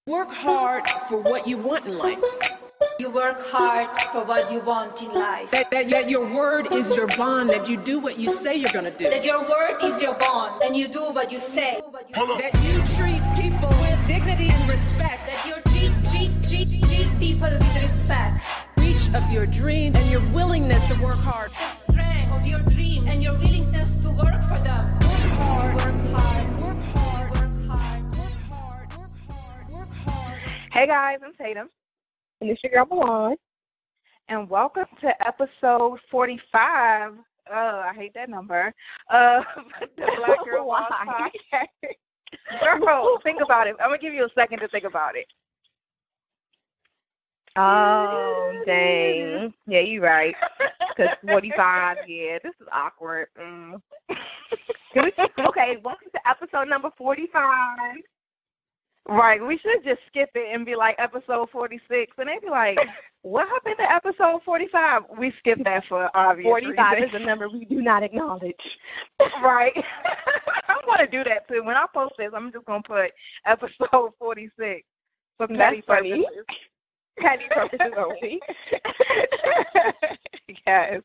Work hard for what you want in life. You work hard for what you want in life. That your word is your bond, that you do what you say you're going to do. That your word is your bond, and you do what you say. That you treat people with dignity and respect. That you treat people with respect. Reach of your dreams and your willingness to work hard. The strength of your dreams and your willingness to work for them. Work hard. Work hard. Work hard. Work hard. Work hard. Work hard. Work hard. Hey guys, I'm Tatum. And this is your girl Milan. And welcome to episode 45. I hate that number. The Black Girl Boss Podcast. Girl, think about it. I'm going to give you a second to think about it. Oh, dang. Yeah, you're right. Because 45, yeah, this is awkward. Okay, welcome to episode number 45. Right, we should just skip it and be like episode 46, and they'd be like, what happened to episode 45? We skipped that for obvious 45 reasons. is a number we do not acknowledge. Right. I'm going to do that, too. When I post this, I'm just going to put episode 46 for petty purposes. Petty purposes only. Yes.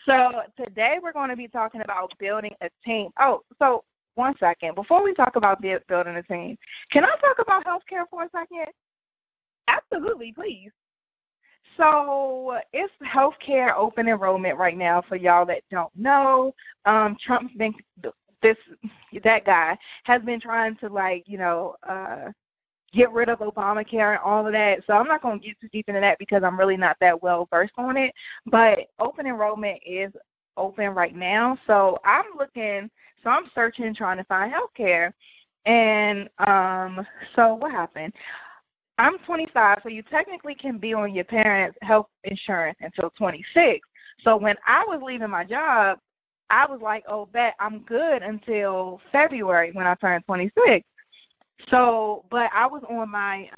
So today we're going to be talking about building a team. Oh, so one second. Before we talk about building a team, can I talk about healthcare for a second? Absolutely, please. So it's healthcare open enrollment right now for y'all that don't know. Trump's been that guy has been trying to get rid of Obamacare and all of that. So I'm not going to get too deep into that because I'm really not that well versed on it. But open enrollment is open right now. So I'm searching, trying to find healthcare. And so what happened? I'm 25, so you technically can be on your parents' health insurance until 26. So when I was leaving my job, I was like, oh, bet I'm good until February when I turned 26. So, but I was on my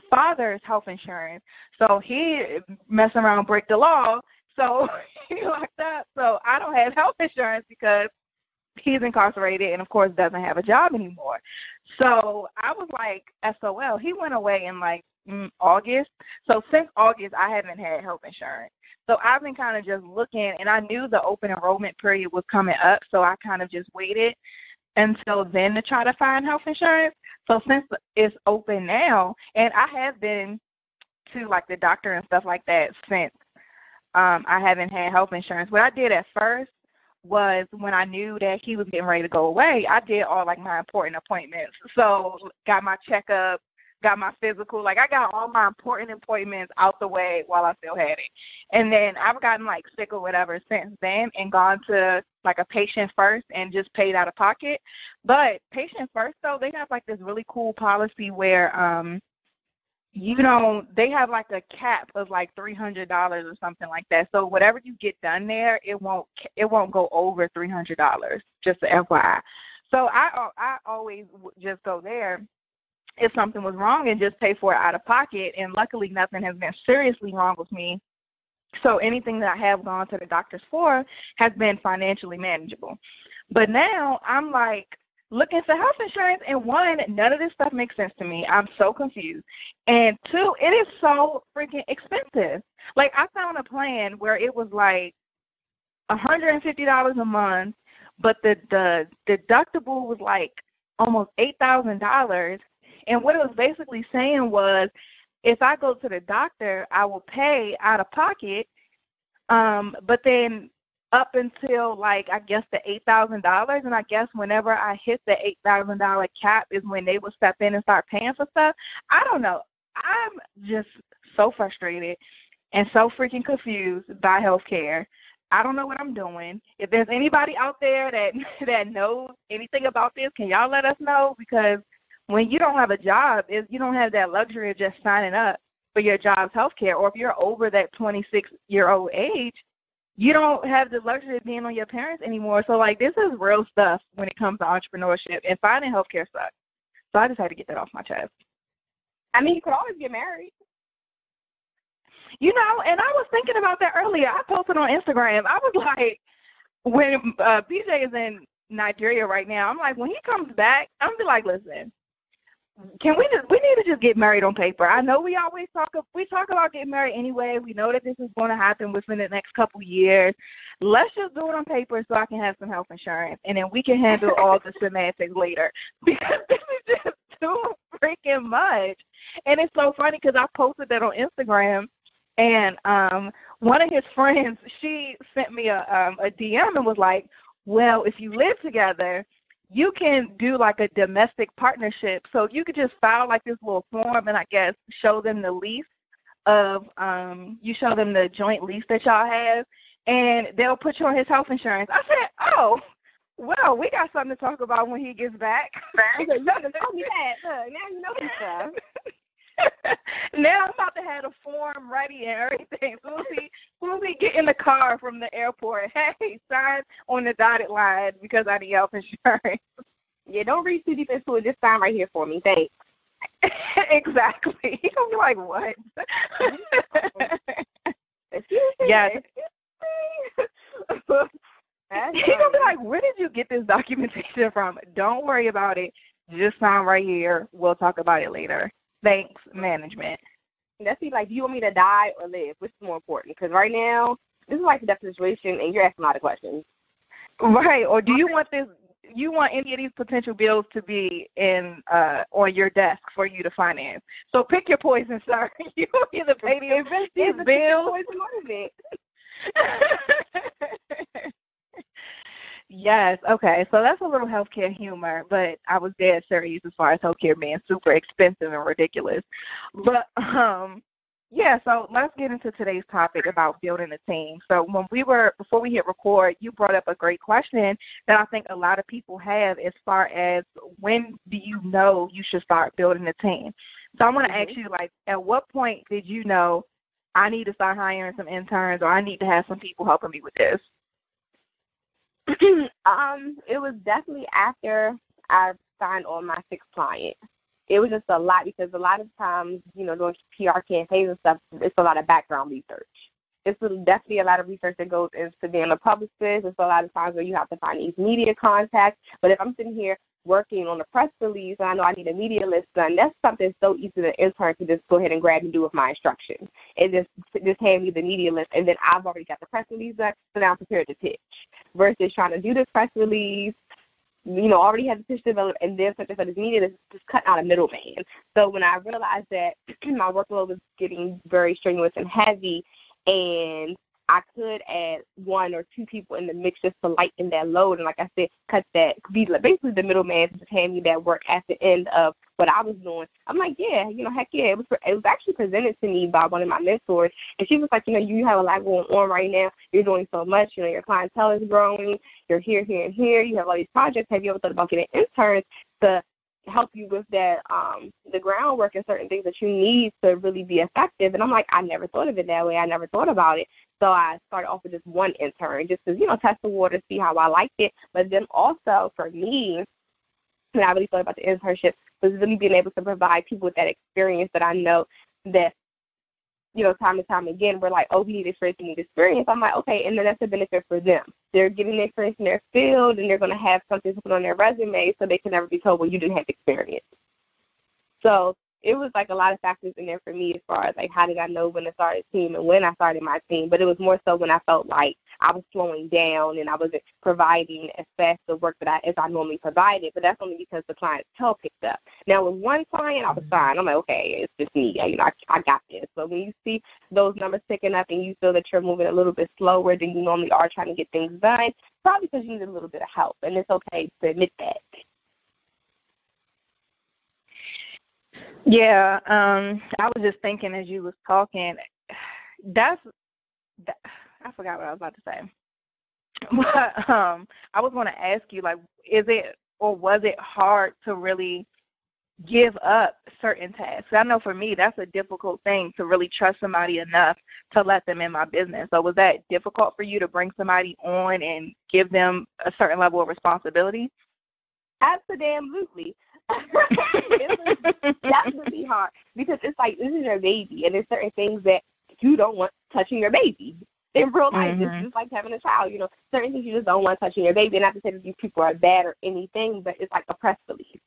father's health insurance. So he messing around, break the law. So he locked up. So I don't have health insurance because he's incarcerated and, of course, doesn't have a job anymore. So I was like, SOL. He went away in August. So since August, I haven't had health insurance. So I've been kind of just looking, and I knew the open enrollment period was coming up, so I kind of just waited until then to try to find health insurance. So since it's open now, and I have been to the doctor and stuff like that since I haven't had health insurance. What I did at first was when I knew that he was getting ready to go away, I did all my important appointments. So got my checkup, got my physical, I got all my important appointments out the way while I still had it. And then I've gotten sick or whatever since then and gone to a patient first and just paid out of pocket. But patient first though, they have this really cool policy where they have a cap of $300 or something like that. So whatever you get done there, it won't go over $300, just a FYI. So I always just go there if something was wrong and just pay for it out of pocket. And luckily nothing has been seriously wrong with me. So anything that I have gone to the doctors for has been financially manageable. But now I'm looking for health insurance, and one, none of this stuff makes sense to me. I'm so confused. And two, it is so freaking expensive. I found a plan where it was $150 a month, but the deductible was almost $8,000. And what it was basically saying was, if I go to the doctor, I will pay out of pocket, but then up until, I guess the $8,000, and I guess whenever I hit the $8,000 cap is when they will step in and start paying for stuff. I don't know. I'm just so frustrated and so freaking confused by healthcare. I don't know what I'm doing. If there's anybody out there that knows anything about this, can y'all let us know? Because when you don't have a job, you don't have that luxury of just signing up for your job's health care. Or if you're over that 26-year-old age, you don't have the luxury of being on your parents anymore. So, this is real stuff when it comes to entrepreneurship, and finding health care sucks. So I just had to get that off my chest. I mean, you could always get married. And I was thinking about that earlier. I posted on Instagram. I was like, when BJ is in Nigeria right now, I'm like, when he comes back, I'm going to be like, listen, we need to just get married on paper. I know we always talk about getting married anyway. We know that this is going to happen within the next couple years. Let's just do it on paper so I can have some health insurance, and then we can handle all the semantics later, because this is just too freaking much. And it's so funny because I posted that on Instagram, and one of his friends, she sent me a DM and was like, well, if you live together, you can do like a domestic partnership. So you could just file like this little form and I guess show them the lease of, you show them the joint lease that y'all have, and they'll put you on his health insurance. I said, oh, well, we got something to talk about when he gets back. You gotta tell me that. Look, now you know this stuff. Now I'm about to have a form ready and everything. Soon as we get in the car from the airport, hey, sign on the dotted line because I need health insurance. Yeah, don't read too deep into it. Just sign right here for me. Thanks. Exactly. He's going to be like, what? Yes. He's going to be like, where did you get this documentation from? Don't worry about it. Just sign right here. We'll talk about it later. Thanks, management. That's like, do you want me to die or live? Which is more important? Because right now, this is like the death situation, and you're asking a lot of questions. Right. Or do you want this? You want any of these potential bills to be in on your desk for you to finance? So pick your poison, sir. You either pay these bills. Yes, okay. So that's a little healthcare humor, but I was dead serious as far as healthcare being super expensive and ridiculous. But yeah, so let's get into today's topic about building a team. So before we hit record, you brought up a great question that I think a lot of people have as far as when do you know you should start building a team? So I want to ask you, like, at what point did you know I need to start hiring some interns or I need to have some people helping me with this? It was definitely after I signed on my 6th client. It was just a lot because a lot of times, doing PR campaigns and stuff, it's a lot of background research. It's definitely a lot of research that goes into being a publicist. It's a lot of times where you have to find these media contacts. But if I'm sitting here working on a press release and I know I need a media list done, that's something so easy to intern to just go ahead and grab and do with my instructions. And just hand me the media list, and then I've already got the press release done, so now I'm prepared to pitch. Versus trying to do this press release, already have the pitch developed, and then such and such is needed, just cutting out a middleman. So when I realized that my workload was getting very strenuous and heavy, and I could add 1 or 2 people in the mix just to lighten that load, and like I said, be basically the middleman to just hand me that work at the end of what I was doing. I'm like, yeah, heck yeah. It was actually presented to me by one of my mentors, and she was like, you have a lot going on right now. You're doing so much. Your clientele is growing. You're here, here, and here. You have all these projects. Have you ever thought about getting interns to help you with that, the groundwork and certain things that you need to really be effective? And I'm like, I never thought of it that way. I never thought about it. So I started off with just 1 intern just to, test the water, see how I liked it. But then also for me, when I really thought about the internship, was really being able to provide people with that experience that I know that, time and time again, we're like, oh, we need experience. I'm like, okay, and then that's a benefit for them. They're getting the experience in their field, and they're going to have something to put on their resume so they can never be told, well, you didn't have experience. So it was like a lot of factors in there for me as far as like how did I know when to start a team and when I started my team. But it was more so when I felt like I was slowing down and I wasn't providing as fast the work as I normally provided. But that's only because the clientele picked up. Now with 1 client, I was fine. I'm like, okay, it's just me. I got this. But when you see those numbers picking up and you feel that you're moving a little bit slower than you normally are trying to get things done, probably because you need a little bit of help. And it's okay to admit that. Yeah, I was just thinking as you was talking, I forgot what I was about to say. But I was going to ask you, like, is it or was it hard to really give up certain tasks? I know for me that's a difficult thing to really trust somebody enough to let them in my business. So was that difficult for you to bring somebody on and give them a certain level of responsibility? Absolutely. It was definitely hard because it's like this is your baby, and there's certain things that you don't want touching your baby. In real life, it's just like having a child. Certain things you just don't want touching your baby. And not to say that these people are bad or anything, but it's like a press release.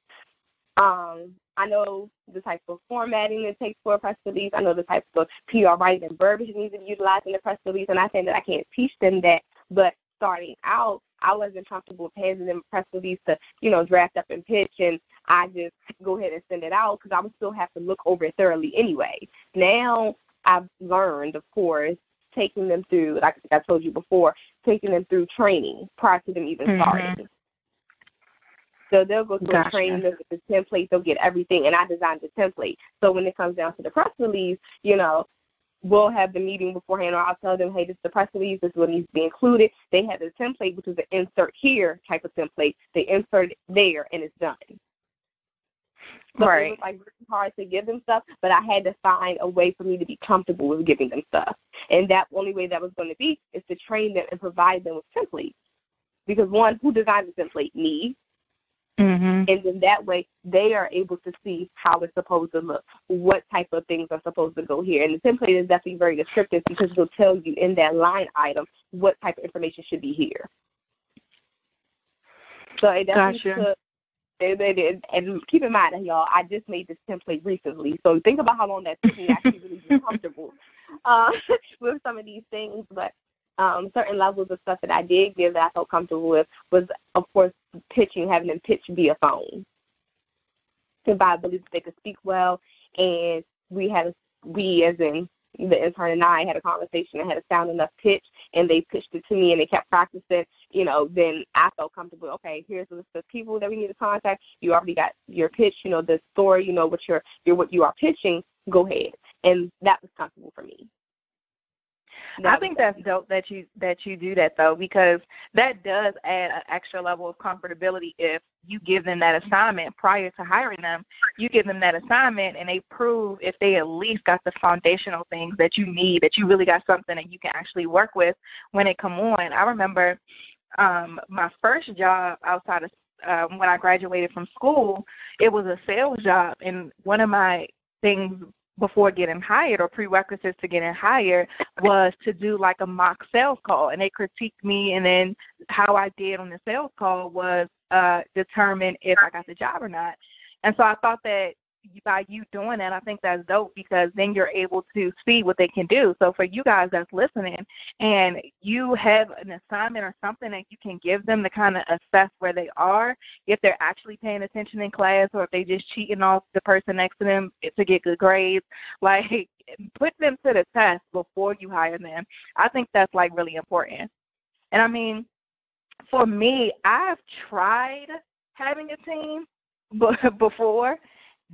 I know the type of formatting it takes for a press release. I know the type of PR writing and verbiage needs to be utilized in the press release. And I think that I can't teach them that. But starting out, I wasn't comfortable handing them a press release to, draft up and pitch, and I just go ahead and send it out because I would still have to look over it thoroughly anyway. Now I've learned, of course, taking them through, like I told you before, taking them through training prior to them even starting. So they'll go through a training, they'll get the template, they'll get everything, and I designed the template. So when it comes down to the press release, we'll have the meeting beforehand, or I'll tell them, hey, this is the press release, this is what needs to be included. They have the template, which is an insert here type of template. They insert it there, and it's done. So it was really hard to give them stuff, but I had to find a way for me to be comfortable with giving them stuff. And that only way that was going to be is to train them and provide them with templates. Because, one, who designed the template? Me. And then that way they are able to see how it's supposed to look, what type of things are supposed to go here. And the template is definitely very descriptive because it'll tell you in that line item what type of information should be here. So it definitely took, and keep in mind, y'all, I just made this template recently. So think about how long that took me to actually really be comfortable with some of these things. But certain levels of stuff that I did give that I felt comfortable with was, of course, pitching, having them pitch via phone. And I believe that they could speak well, and we as in the intern and I had a conversation and had a sound enough pitch, and they pitched it to me, and they kept practicing, then I felt comfortable. Okay, here's the list of people that we need to contact. You already got your pitch, the story, what you are pitching, go ahead. And that was comfortable for me. I think that's dope that you do that, though, because that does add an extra level of comfortability if you give them that assignment prior to hiring them. You give them that assignment, and they prove if they at least got the foundational things that you need, that you really got something that you can actually work with when they come on. I remember my first job outside of when I graduated from school, it was a sales job, and one of my things before getting hired or prerequisites to getting hired was to do like a mock sales call, and they critiqued me, and then how I did on the sales call was determine if I got the job or not. And so I thought that by you doing that, I think that's dope because then you're able to see what they can do. So for you guys that's listening and you have an assignment or something that you can give them to kind of assess where they are, if they're actually paying attention in class or if they just cheating off the person next to them to get good grades, like put them to the test before you hire them. I think that's like really important. And I mean, for me, I've tried having a team before,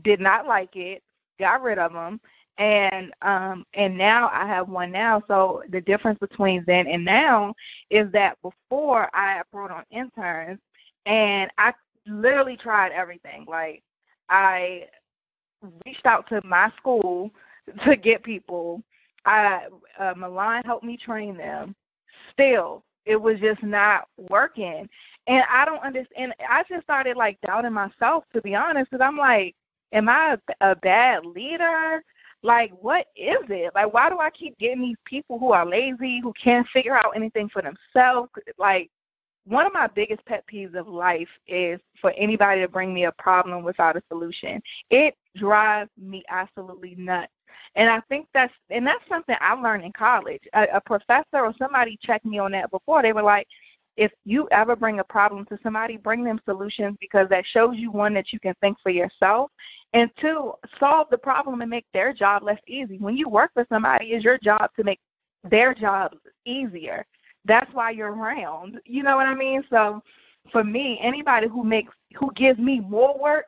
did not like it, got rid of them, and now I have one now. So the difference between then and now is that before I brought on interns, and I literally tried everything. Like I reached out to my school to get people. Milan helped me train them. Still, it was just not working. And I don't understand. I just started, like, doubting myself, to be honest, because I'm like, am I a bad leader? Like, what is it? Like, why do I keep getting these people who are lazy, who can't figure out anything for themselves? Like, one of my biggest pet peeves of life is for anybody to bring me a problem without a solution. It drives me absolutely nuts. And I think that's something I learned in college. A professor or somebody checked me on that before. They were like, if you ever bring a problem to somebody, bring them solutions, because that shows you, one, that you can think for yourself, and two, solve the problem and make their job less easy. When you work for somebody, it's your job to make their job easier. That's why you're around. You know what I mean? So for me, anybody who gives me more work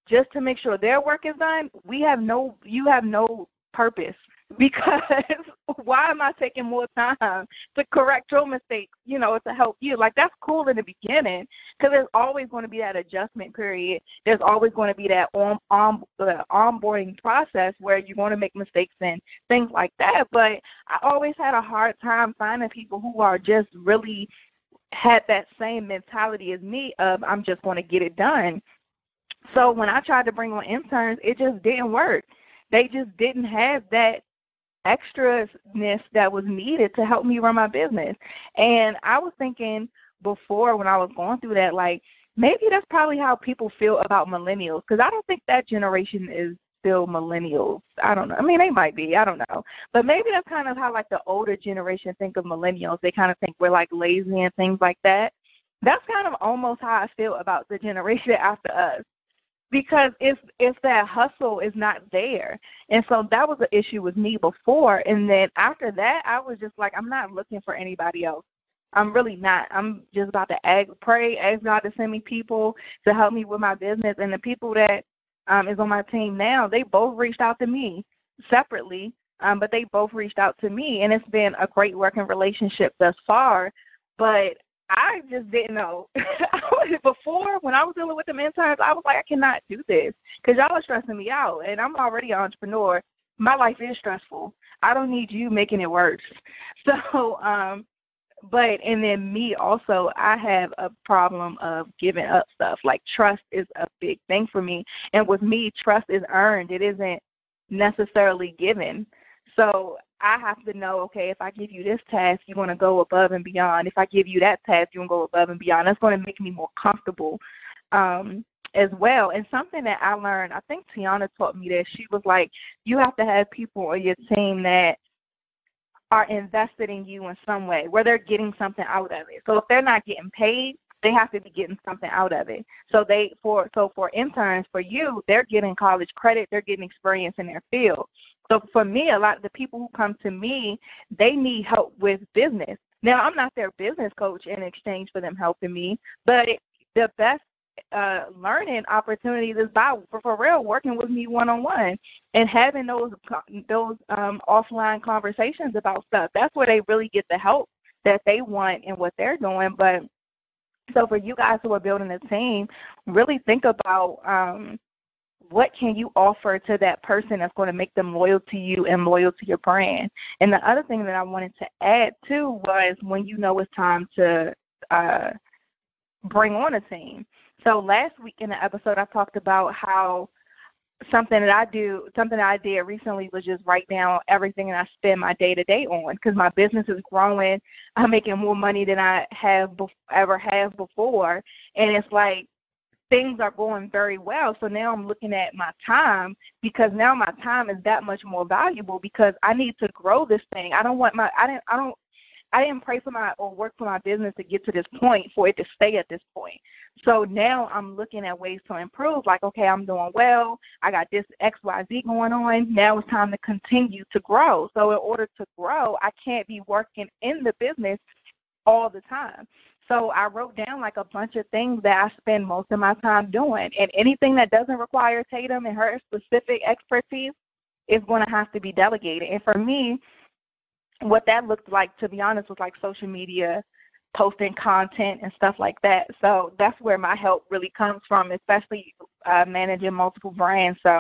just to make sure their work is done, you have no purpose, because why am I taking more time to correct your mistakes, to help you? Like, that's cool in the beginning, because there's always going to be that adjustment period. There's always going to be that onboarding process where you're going to make mistakes and things like that. But I always had a hard time finding people who are just really had that same mentality as me of, I'm just going to get it done. So when I tried to bring on interns, it just didn't work. They just didn't have that extraness that was needed to help me run my business. And I was thinking before, when I was going through that, like, maybe that's probably how people feel about millennials, because I don't think that generation is still millennials. I don't know. I mean, they might be. I don't know. But maybe that's kind of how, like, the older generation think of millennials. They kind of think we're, like, lazy and things like that. That's kind of almost how I feel about the generation after us, because if that hustle is not there. And so that was the issue with me before. And then after that, I was just like, I'm not looking for anybody else. I'm really not. I'm just about to ask God to send me people to help me with my business. And the people that is on my team now, they both reached out to me separately, but they both reached out to me. And it's been a great working relationship thus far. But I just didn't know. Before, when I was dealing with them interns, I was like, I cannot do this because y'all are stressing me out. And I'm already an entrepreneur. My life is stressful. I don't need you making it worse. So, and then me also, I have a problem of giving up stuff. Like, trust is a big thing for me. And with me, trust is earned. It isn't necessarily given. So I have to know, okay, if I give you this task, you want to go above and beyond. If I give you that task, you want to go above and beyond. That's going to make me more comfortable as well. And something that I learned, I think Tiana taught me this. She was like, you have to have people on your team that are invested in you in some way, where they're getting something out of it. So if they're not getting paid, they have to be getting something out of it. So for interns, for you, they're getting college credit, they're getting experience in their field. So for me, a lot of the people who come to me, they need help with business. Now, I'm not their business coach in exchange for them helping me, but the best learning opportunities is for real, working with me one-on-one and having those offline conversations about stuff. That's where they really get the help that they want and what they're doing. But so for you guys who are building a team, really think about what can you offer to that person that's going to make them loyal to you and loyal to your brand. And the other thing that I wanted to add, too, was when you know it's time to bring on a team. So last week in the episode, I talked about how something that I did recently was just write down everything that I spend my day-to-day on, because my business is growing. I'm making more money than I ever have before. And it's like things are going very well. So now I'm looking at my time, because now my time is that much more valuable, because I need to grow this thing. I didn't pray for or work for my business to get to this point for it to stay at this point. So now I'm looking at ways to improve. Like, okay, I'm doing well. I got this XYZ going on. Now it's time to continue to grow. So in order to grow, I can't be working in the business all the time. So I wrote down like a bunch of things that I spend most of my time doing. And anything that doesn't require Tatum and her specific expertise is going to have to be delegated. And for me, what that looked like, to be honest, was like social media, posting content and stuff like that. So that's where my help really comes from, especially managing multiple brands. So,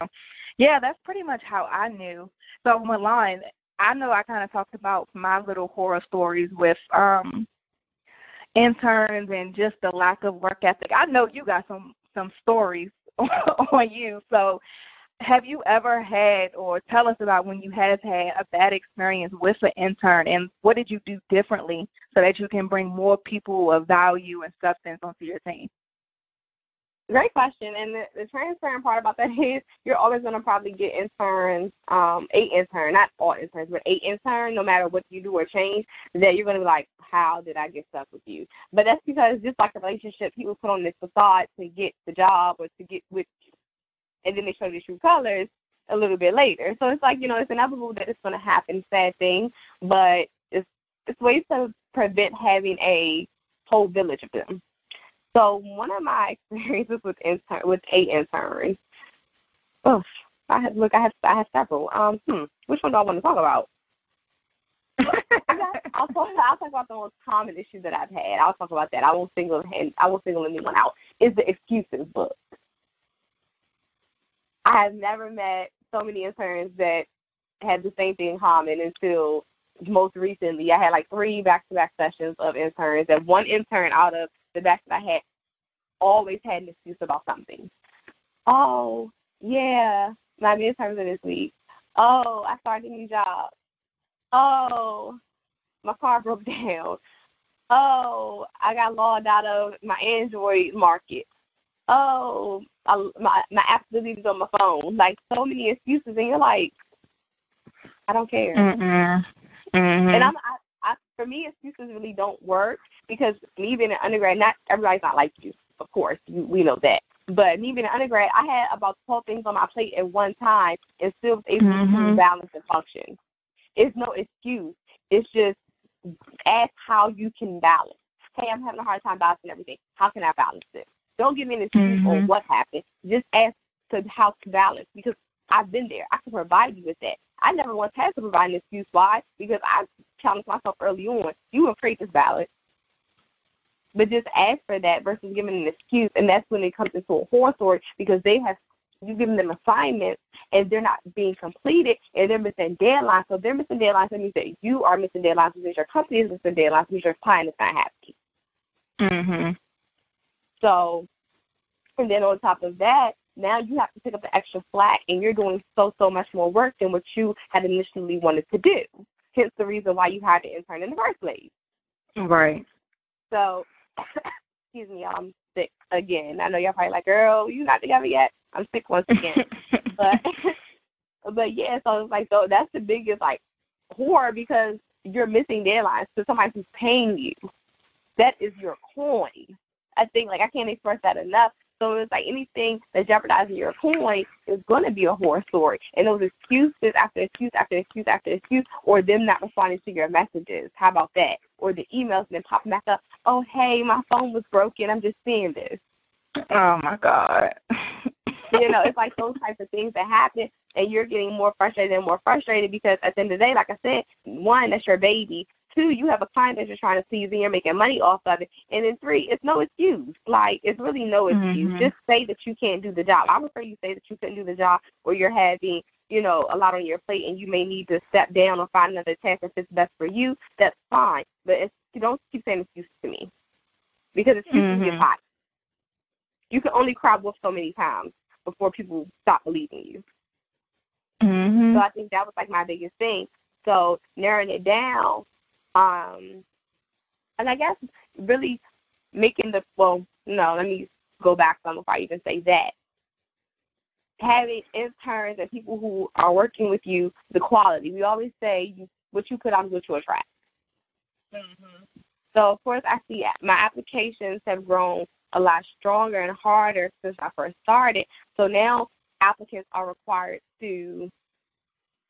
yeah, that's pretty much how I knew. So, Milan, I know I kind of talked about my little horror stories with interns and just the lack of work ethic. I know you got some stories on you. So have you ever had, or tell us about when you have had a bad experience with an intern, and what did you do differently so that you can bring more people of value and substance onto your team? Great question. And the transparent part about that is you're always going to probably get interns, not all interns, but 8 interns, no matter what you do or change, that you're going to be like, how did I get stuck with you? But that's because just like a relationship, people put on this facade to get the job or to get with you. And then they show the true colors a little bit later. So it's like, it's inevitable that it's going to happen, sad thing, but it's ways to prevent having a whole village of them. So one of my experiences with 8 interns, I have several. Which one do I want to talk about? I'll talk about the most common issues that I've had. I'll talk about that. I won't single anyone out. Is the excuses book. I have never met so many interns that had the same thing in common until most recently. I had like 3 back-to-back sessions of interns, and one intern out of the batch that I had always had an excuse about something. Oh, yeah, my midterms are this week. Oh, I started a new job. Oh, my car broke down. Oh, I got logged out of my Android market. Oh, my app deleted on my phone. Like, so many excuses, and you're like, I don't care. And for me, excuses really don't work, because me being an undergrad, not everybody's not like you, of course, we know that. But me being an undergrad, I had about 12 things on my plate at one time and still was able to balance and function. It's no excuse. It's just ask how you can balance. Hey, I'm having a hard time balancing everything. How can I balance it? Don't give me an excuse on what happened. Just ask how to balance, because I've been there. I can provide you with that. I never once had to provide an excuse. Why? Because I challenged myself early on. You will create this balance. But just ask for that versus giving an excuse, and that's when it comes into a horror story, because you've given them assignments and they're not being completed, and they're missing deadlines. So if they're missing deadlines, that means that you are missing deadlines, which means your company is missing deadlines, which means your client is not happy. So, and then on top of that, now you have to pick up the extra slack, and you're doing so much more work than what you had initially wanted to do. Hence the reason why you had to intern in the first place. Right. So, excuse me, I'm sick again. I know y'all probably like, girl, you not together yet. I'm sick once again. but yeah, so it's like, so that's the biggest like horror, because you're missing deadlines to somebody who's paying you. That is your coin. I think, like, I can't express that enough. So it's like anything that's jeopardizing your coin is going to be a horror story. And those excuses after excuse after excuse after excuse, or them not responding to your messages. How about that? Or the emails then popping back up. Oh, hey, my phone was broken. I'm just seeing this. Oh, my God. It's like those types of things that happen, and you're getting more frustrated and more frustrated, because at the end of the day, like I said, one, that's your baby. Two, you have a client that you're trying to please and you're making money off of it. And then three, it's no excuse. Like, it's really no excuse. Just say that you can't do the job. I would prefer you say that you couldn't do the job, or you're having, a lot on your plate and you may need to step down or find another task if it's best for you. That's fine. But you don't keep saying excuses to me, because excuses get hot. You can only cry wolf so many times before people stop believing you. So I think that was like my biggest thing. So narrowing it down, and I guess really making let me go back some before I even say that. Having interns and people who are working with you, the quality. We always say what you put out is what you attract. So, of course, I see my applications have grown a lot stronger and harder since I first started. So now applicants are required to,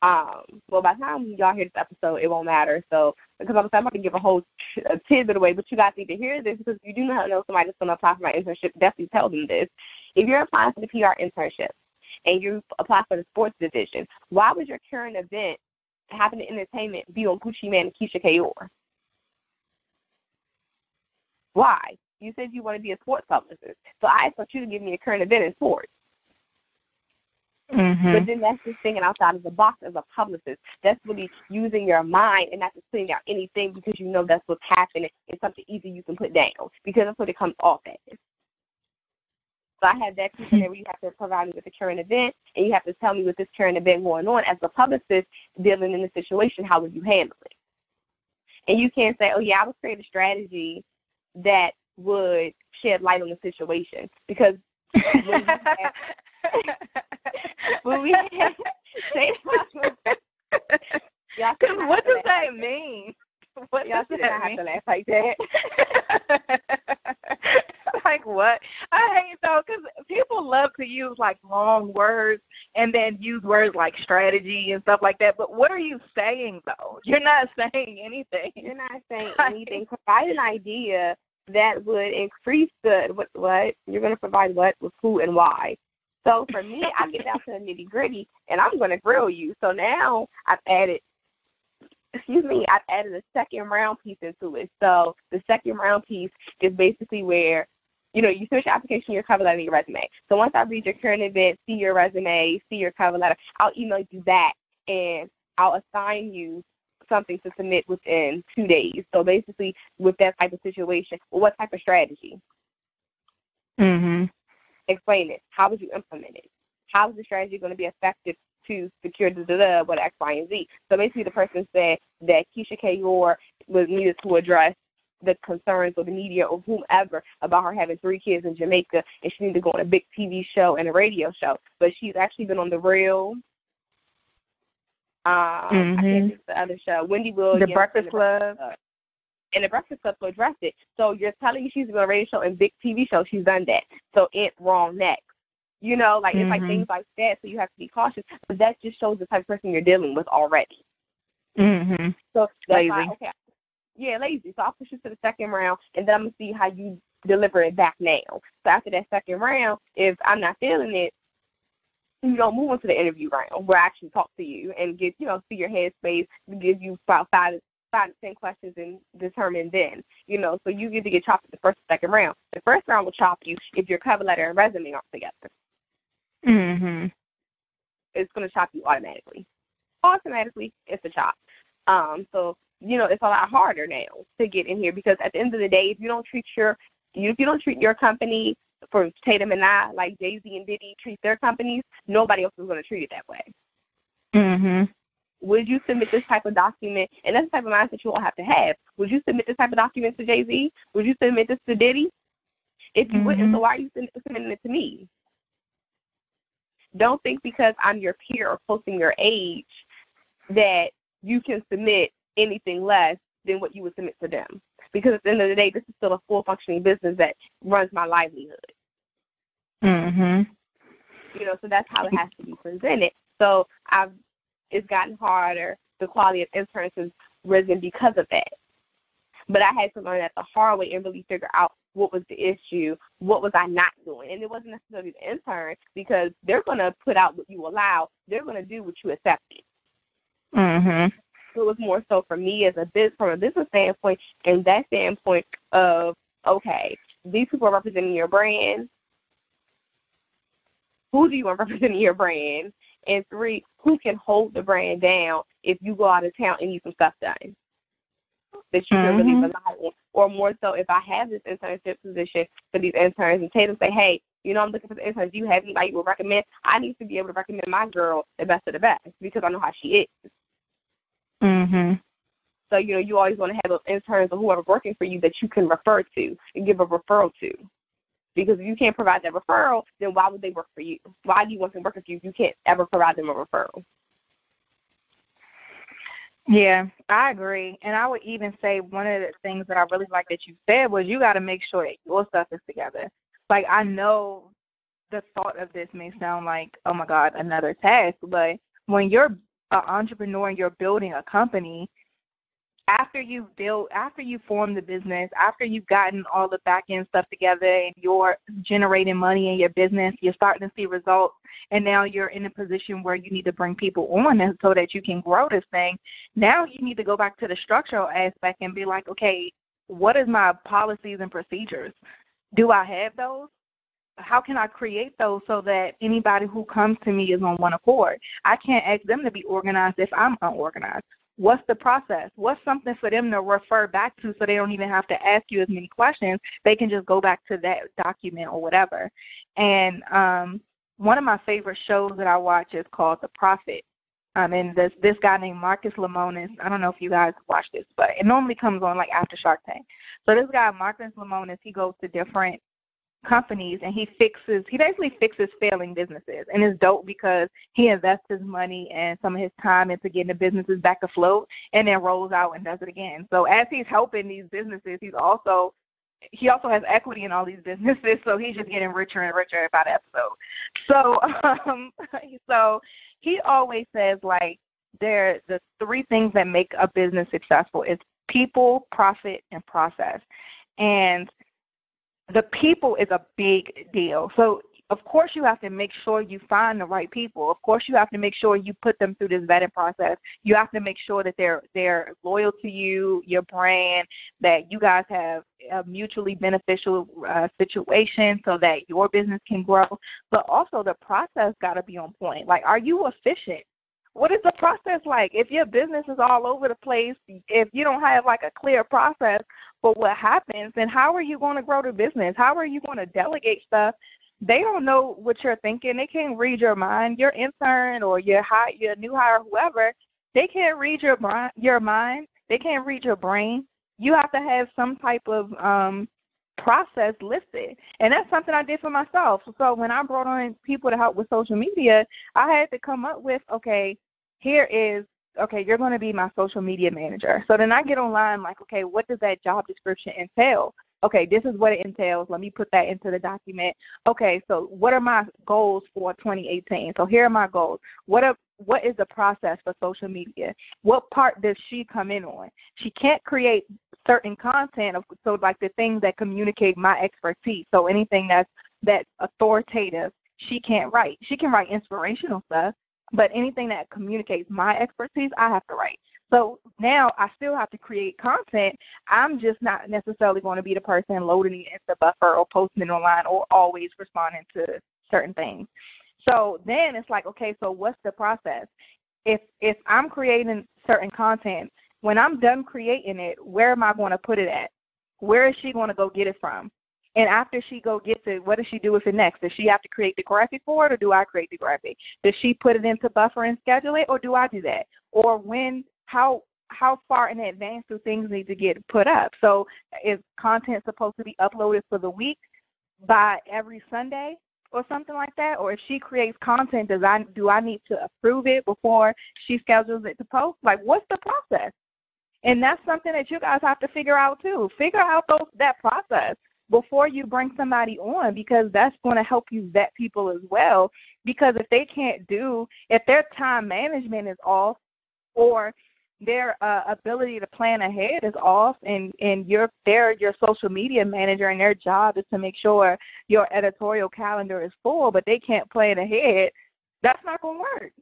by the time y'all hear this episode, it won't matter. So, because I'm about to give a whole tidbit away, but you guys need to hear this, because if you do not know somebody that's going to apply for my internship, definitely tell them this. If you're applying for the PR internship and you apply for the sports division, why would your current event, happen in entertainment, be on Gucci Mane and Keisha Kayor? Why? You said you want to be a sports publicist. So I expect you to give me a current event in sports. But then that's just thinking outside of the box as a publicist. That's really using your mind and not just putting out anything because you know that's what's happening. It's something easy you can put down, because that's what it comes off as. So I have that piece in there where you have to provide me with a current event, and you have to tell me with this current event going on. As a publicist dealing in the situation, how would you handle it? And you can't say, oh, yeah, I would create a strategy that would shed light on the situation, because when we have what does that mean? What y'all does should not have to laugh like that. Like what? I hate though, because people love to use like long words and then use words like strategy and stuff like that. But what are you saying though? You're not saying anything. You're not saying anything. Provide an idea that would increase the what you're going to provide, what with who and why. So for me, I get down to the nitty gritty, and I'm going to grill you. So now I've added a second round piece into it. So the second round piece is basically where, you finish your application, your cover letter, and your resume. So once I read your current event, see your resume, see your cover letter, I'll email you back, and I'll assign you something to submit within 2 days. So basically, with that type of situation, what type of strategy? Explain it. How would you implement it? How is the strategy going to be effective to secure what X, Y, and Z? So basically, the person said that Keisha Kayor was needed to address the concerns or the media or whomever about her having 3 kids in Jamaica and she needs to go on a big TV show and a radio show. But she's actually been on The Real. I can't think of the other show. Wendy Williams. The Breakfast Club. And the Breakfast Club to address it. So you're telling me she's been on a radio show and big TV show. She's done that. So it's wrong next. You know, like it's like things like that. So you have to be cautious. But that just shows the type of person you're dealing with already. So that's lazy. why, okay. Yeah, lazy. So I'll push you to the second round, and then I'm going to see how you deliver it back now. So after that second round, if I'm not feeling it, you don't move on to the interview round where I actually talk to you and get, see your headspace, give you about 5 to 10 questions and determine then, so you get to get chopped at the first and second round. The first round will chop you if your cover letter and resume aren't together. It's going to chop you automatically. Automatically, it's a chop. So, it's a lot harder now to get in here because at the end of the day, if you don't treat your company, for Tatum and I, like Jay-Z and Diddy treat their companies, nobody else is going to treat it that way. Would you submit this type of document? And that's the type of mindset you all have to have. Would you submit this type of document to Jay-Z? Would you submit this to Diddy? If you wouldn't, so why are you submitting it to me? Don't think because I'm your peer or close in your age that you can submit anything less than what you would submit to them. Because at the end of the day, this is still a full functioning business that runs my livelihood. So that's how it has to be presented. So it's gotten harder. The quality of interns has risen because of that. But I had to learn that the hard way and really figure out what was the issue, what was I not doing. And it wasn't necessarily the intern because they're going to put out what you allow. They're going to do what you accepted. So it was more so for me from a business standpoint, and that standpoint of, okay, these people are representing your brand. Who do you want representing your brand? And 3, who can hold the brand down if you go out of town and need some stuff done that you can really rely on? Or more so, if I have this internship position for these interns and Tatum say, hey, I'm looking for the interns. Do you have anybody you would recommend? I need to be able to recommend my girl the best of the best because I know how she is. So, you always want to have those interns or whoever working for you that you can refer to and give a referral to. Because if you can't provide that referral, then why would they work for you? Why do you want them working for you if you can't ever provide them a referral? Yeah, I agree. And I would even say one of the things that I really like that you said was you got to make sure that your stuff is together. Like, I know the thought of this may sound like, oh, my God, another task. But when you're an entrepreneur and you're building a company, after you form the business, after you've gotten all the back end stuff together and you're generating money in your business, you're starting to see results, and now you're in a position where you need to bring people on so that you can grow this thing. Now you need to go back to the structural aspect and be like, okay, what is my policies and procedures? Do I have those? How can I create those so that anybody who comes to me is on one accord? I can't ask them to be organized if I'm unorganized. What's the process? What's something for them to refer back to so they don't even have to ask you as many questions? They can just go back to that document or whatever. And one of my favorite shows that I watch is called The Prophet. And this guy named Marcus Lemonis, I don't know if you guys watch this, but it normally comes on like after Shark Tank. So this guy, Marcus Lemonis, he goes to different companies and he basically fixes failing businesses. And it's dope because he invests his money and some of his time into getting the businesses back afloat and then rolls out and does it again. So as he's helping these businesses, he also has equity in all these businesses, so he's just getting richer and richer by the episode. So he always says, like, the 3 things that make a business successful is people, profit, and process. And the people is a big deal. So, of course, you have to make sure you find the right people. Of course, you have to make sure you put them through this vetting process. You have to make sure that they're loyal to you, your brand, that you guys have a mutually beneficial situation so that your business can grow. But also the process got to be on point. Like, are you efficient? What is the process like? If your business is all over the place, if you don't have like a clear process for what happens, then how are you going to grow the business? How are you going to delegate stuff? They don't know what you're thinking. They can't read your mind. Your intern or your new hire, whoever, they can't read your mind. They can't read your brain. you have to have some type of process listed. And that's something I did for myself. So when I brought on people to help with social media, I had to come up with, okay, you're going to be my social media manager. So then I get online like, okay, what does that job description entail? Okay, this is what it entails. Let me put that into the document. Okay, so what are my goals for 2018? So here are my goals. What is the process for social media? What part does she come in on? She can't create certain content, so like the things that communicate my expertise. So anything that's authoritative, she can't write. She can write inspirational stuff, but anything that communicates my expertise, I have to write. So now I still have to create content. I'm just not necessarily going to be the person loading it into Buffer or posting it online or always responding to certain things. So then it's like, okay, so what's the process? If I'm creating certain content, when I'm done creating it, where am I going to put it at? Where is she going to go get it from? And after she go gets it, what does she do with it next? Does she have to create the graphic for it, or do I create the graphic? Does she put it into Buffer and schedule it, or do I do that? Or how far in advance do things need to get put up? So is content supposed to be uploaded for the week by every Sunday or something like that? Or if she creates content, do I need to approve it before she schedules it to post? Like, what's the process? And that's something that you guys have to figure out too. Figure out that process before you bring somebody on, because that's going to help you vet people as well. Because if their time management is off, or their ability to plan ahead is off, and they're your social media manager, and their job is to make sure your editorial calendar is full, but they can't plan ahead, that's not going to work.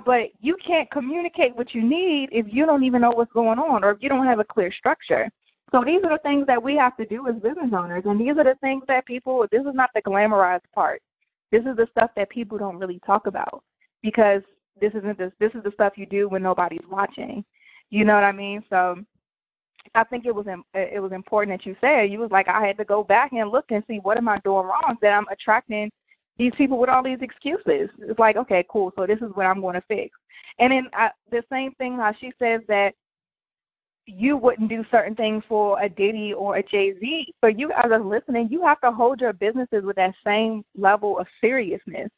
But you can't communicate what you need if you don't even know what's going on, or if you don't have a clear structure. So these are the things that we have to do as business owners, and these are the things that this is not the glamorized part. This is the stuff that people don't really talk about, because this is the stuff you do when nobody's watching. You know what I mean? So I think it was important that you said, you was like, I had to go back and look and see, what am I doing wrong that I'm attracting these people with all these excuses? It's like, okay, cool, so this is what I'm going to fix. And then the same thing how she says that you wouldn't do certain things for a Diddy or a Jay-Z. For you guys are listening, you have to hold your businesses with that same level of seriousness.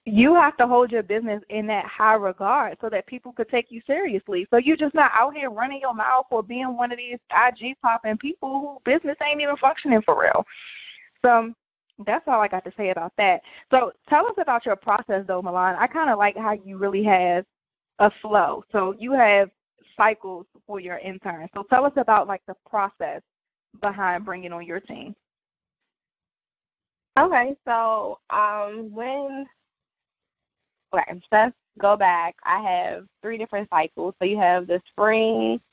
You have to hold your business in that high regard so that people could take you seriously. So you're just not out here running your mouth or being one of these IG popping people who business ain't even functioning for real. So that's all I got to say about that. So tell us about your process, though, Milan. I kind of like how you really have a flow. So you have cycles for your interns. So tell us about, like, the process behind bringing on your team. Okay, so let's go back. I have 3 different cycles. So you have the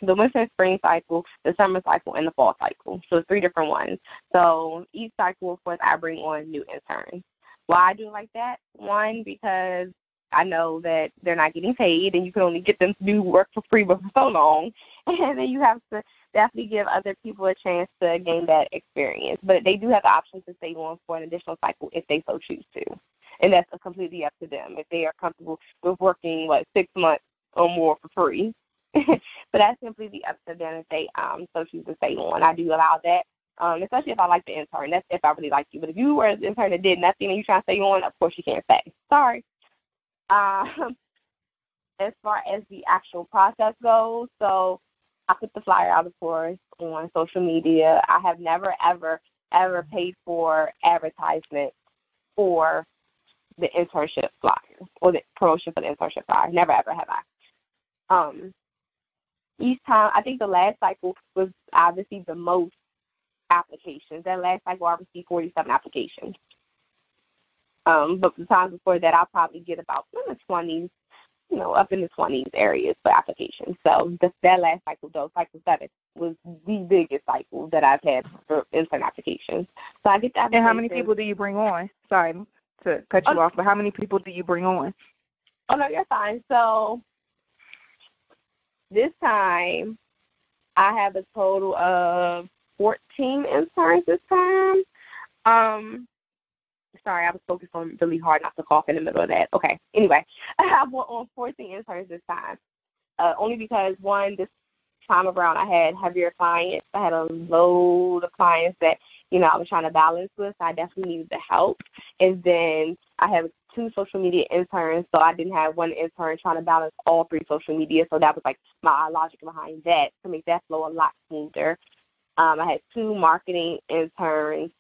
winter and spring cycle, the summer cycle, and the fall cycle. So 3 different ones. So each cycle, of course, I bring on new interns. Why I do it like that? 1, because I know that they're not getting paid, and you can only get them to do work for free but for so long. And then you have to definitely give other people a chance to gain that experience. But they do have the option to stay on for an additional cycle if they so choose to. And that's completely up to them if they are comfortable with working, 6 months or more for free. But that's completely up to them if they so choose to stay on. I do allow that, especially if I like the intern. That's if I really like you. But if you were an intern that did nothing and you try to stay on, of course you can't stay. Sorry. As far as the actual process goes, so I put the flyer out, of course, on social media. I have never, ever paid for advertisement for the internship flyer or the promotion for the internship flyer. Never, ever have I. Each time, I think the last cycle I received the most applications. That last cycle, I received 47 applications. But the times before that, I'll probably get about in the 20s, up in the 20s areas for applications. So that last cycle, though, cycle 7, was the biggest cycle that I've had for intern applications. So I get that. And how many people do you bring on? Sorry to cut you off, but how many people do you bring on? Oh, no, you're fine. So this time, I have a total of 14 interns this time. Sorry, I was focused on really hard not to cough in the middle of that. Okay. Anyway, I have on 14 interns this time. Only because, 1, this time around, I had heavier clients. I had a load of clients that, I was trying to balance with. So I definitely needed the help. And then I have 2 social media interns, so I didn't have one intern trying to balance all 3 social media. So that was like my logic behind that to make that flow a lot smoother. I had 2 marketing interns.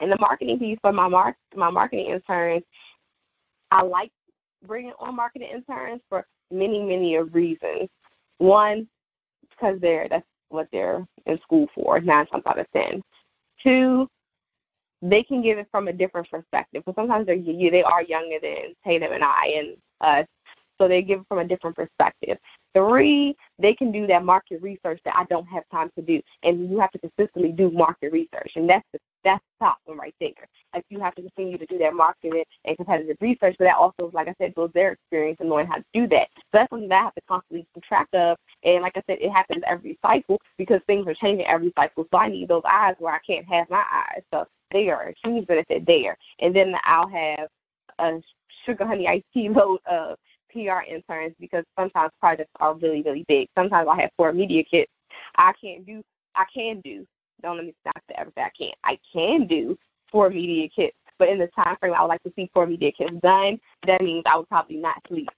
And the marketing piece for my marketing interns, I like bringing on marketing interns for many, many reasons. One, because that's what they're in school for, 9 times out of 10. 2, they can give it from a different perspective. Because sometimes they are younger than Tatum and I and us, so they give it from a different perspective. 3, they can do that market research that I don't have time to do, and you have to consistently do market research, and that's the top one right there. Like, you have to continue to do that marketing and competitive research, but that also, like I said, builds their experience in knowing how to do that. So that's something that I have to constantly keep track of, and like I said, it happens every cycle because things are changing every cycle, so I need those eyes where I can't have my eyes. So they are a huge benefit there. And then I'll have a sugar honey iced tea load of PR interns because sometimes projects are really, really big. Sometimes I have 4 media kits. I can do. Don't let me stop to ever say I can't. I can do 4 media kits, but in the time frame I would like to see 4 media kits done. That means I would probably not sleep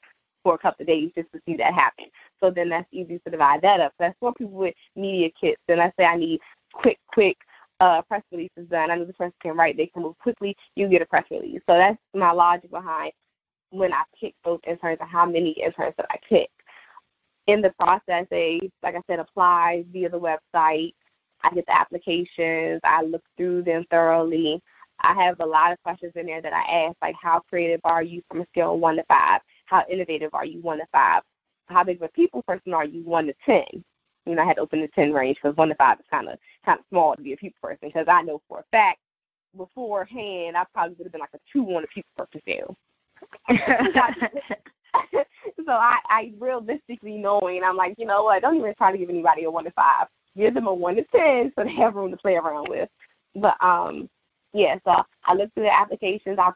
for a couple of days just to see that happen. So then that's easy to divide that up. So that's 4 people with media kits. Then I say I need quick press releases done. I know the person can write. They can move quickly. You get a press release. So that's my logic behind when I pick those interns and how many interns that I pick. In the process, they, like I said, apply via the website. I get the applications. I look through them thoroughly. I have a lot of questions in there that I ask, like how creative are you from a scale of 1 to 5? How innovative are you, 1 to 5? How big of a people person are you, 1 to 10? I had to open the 10 range because 1 to 5 is kind of small to be a people person because I know for a fact beforehand I probably would have been like a 2 on a people person scale. So I realistically knowing, I'm like, you know what, don't even try to give anybody a 1 to 5. Give them a 1 to 10 so they have room to play around with. But, so I look through the applications. I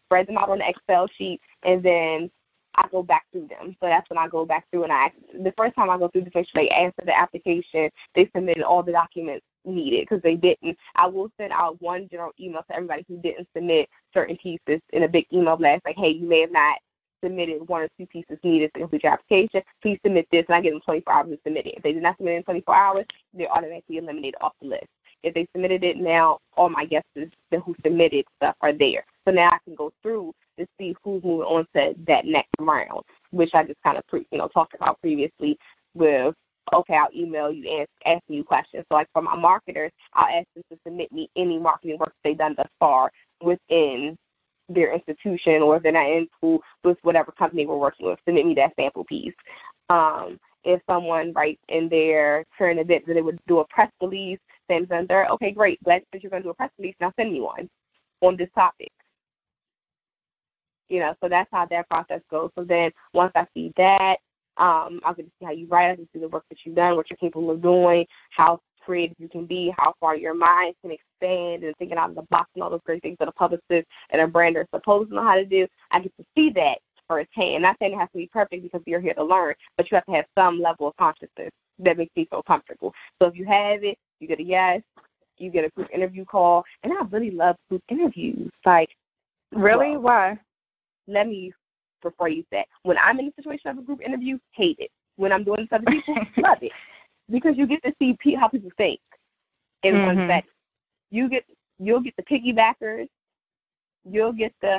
spread them out on the Excel sheet, and then I go back through them. So that's when I go back through, and the first time I go through this, make sure they answer the application. They submitted all the documents needed because they didn't. I will send out one general email to everybody who didn't submit certain pieces in a big email blast, like, hey, you may have not submitted 1 or 2 pieces needed to complete your application. Please submit this, and I give them 24 hours to submit it. If they did not submit it in 24 hours, they're automatically eliminated off the list. If they submitted it now, all my guesses who submitted stuff are there. So now I can go through to see who's moving on to that next round, which I just kind of talked about previously with, okay, I'll email you asking you questions. So like for my marketers, I'll ask them to submit me any marketing work they've done thus far within their institution, or if they're not in school with whatever company we're working with, submit me that sample piece. If someone writes in their current event that they would do a press release, send them there, okay, great, glad that you're going to do a press release, now send me one on this topic. So that's how that process goes. So then once I see that, I'll get to see how you write, I can see the work that you've done, what you're capable of doing, how creative you can be, how far your mind can expand, and thinking out of the box and all those great things that a publicist and a brand are supposed to know how to do. I get to see that firsthand. Not saying it has to be perfect because you're here to learn, but you have to have some level of consciousness that makes me feel comfortable. So if you have it, you get a yes, you get a group interview call, and I really love group interviews. Like, really? Why? Let me rephrase that. When I'm in a situation of a group interview, hate it. When I'm doing this other people, love it. Because you get to see how people think in one setting. You'll get the piggybackers. You'll get the,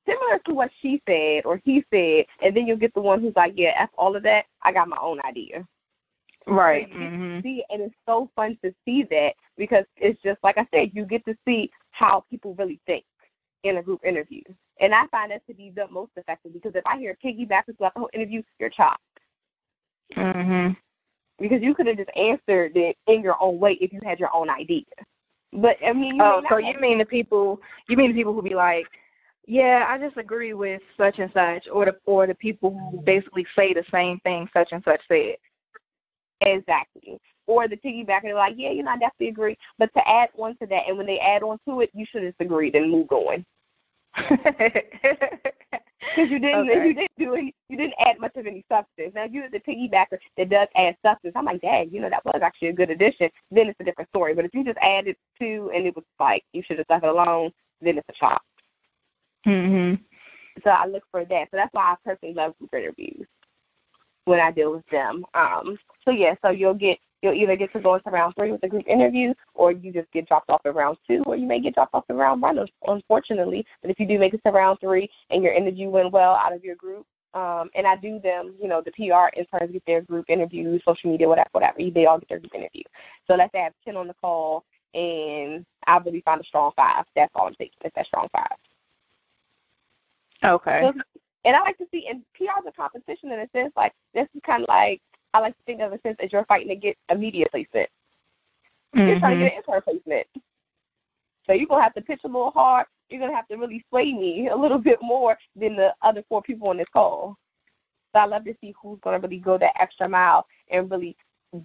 similar to what she said or he said, and then you'll get the one who's like, yeah, F all of that, I got my own idea. Right. So you get to see, and it's so fun to see that because it's just, like I said, you get to see how people really think in a group interview. And I find that to be the most effective because if I hear piggybackers throughout the whole interview, you're chopped. Because you could have just answered it in your own way if you had your own idea. But I mean, you mean the people who be like, yeah, I just agree with such and such, or the people who basically say the same thing such and such said. Exactly. Or the piggybacker, they're like, yeah, I definitely agree. But to add on to that, and when they add on to it, you should have agreed and moved on. Because you didn't add much of any substance. Now, if you was a piggybacker that does add substance, I'm like, dang, that was actually a good addition, then it's a different story. But if you just added to and it was like you should have left it alone, then it's a chop. Mhm. So I look for that. So that's why I personally love group interviews when I deal with them. So you'll either get to go into round 3 with a group interview, or you just get dropped off in round 2, or you may get dropped off in round 1, unfortunately. But if you do make it to round 3 and your interview went well out of your group, and I do them, the PR interns get their group interview, social media, whatever, they all get their group interview. So let's say I have 10 on the call, and I really find a strong 5. That's all I'm taking, is that strong 5. Okay. So, and I like to see, and PR is a competition in a sense, like, this is kind of like, I like to think of a sense as you're fighting to get a media placement. You're trying to get an intern placement. So you're going to have to pitch a little hard. You're going to have to really sway me a little bit more than the other 4 people on this call. So I love to see who's going to really go that extra mile and really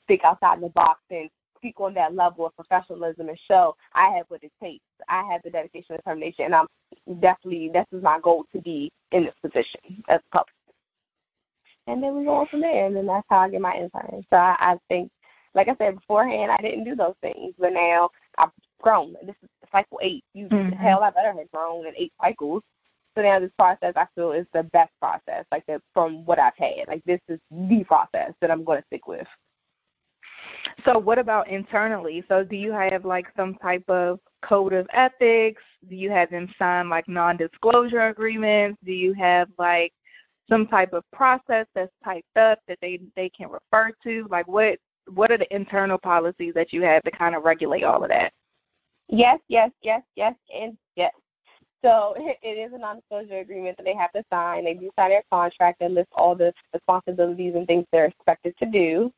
think outside the box and speak on that level of professionalism and show I have what it takes. I have the dedication and determination, and I'm definitely, this is my goal to be in this position as a public. And then we go on from there, and then that's how I get my intern. So I think, like I said beforehand, I didn't do those things, but now I've grown. This is cycle 8. Hell, I better have grown in 8 cycles. So now this process, I feel, is the best process, from what I've had. Like, this is the process that I'm going to stick with. So what about internally? So do you have, some type of code of ethics? Do you have them sign, non-disclosure agreements? Do you have, some type of process that's typed up that they can refer to? What are the internal policies that you have to kind of regulate all of that? Yes, and yes. So it is a non-disclosure agreement that they have to sign. They do sign their contract that lists all the responsibilities and things they're expected to do,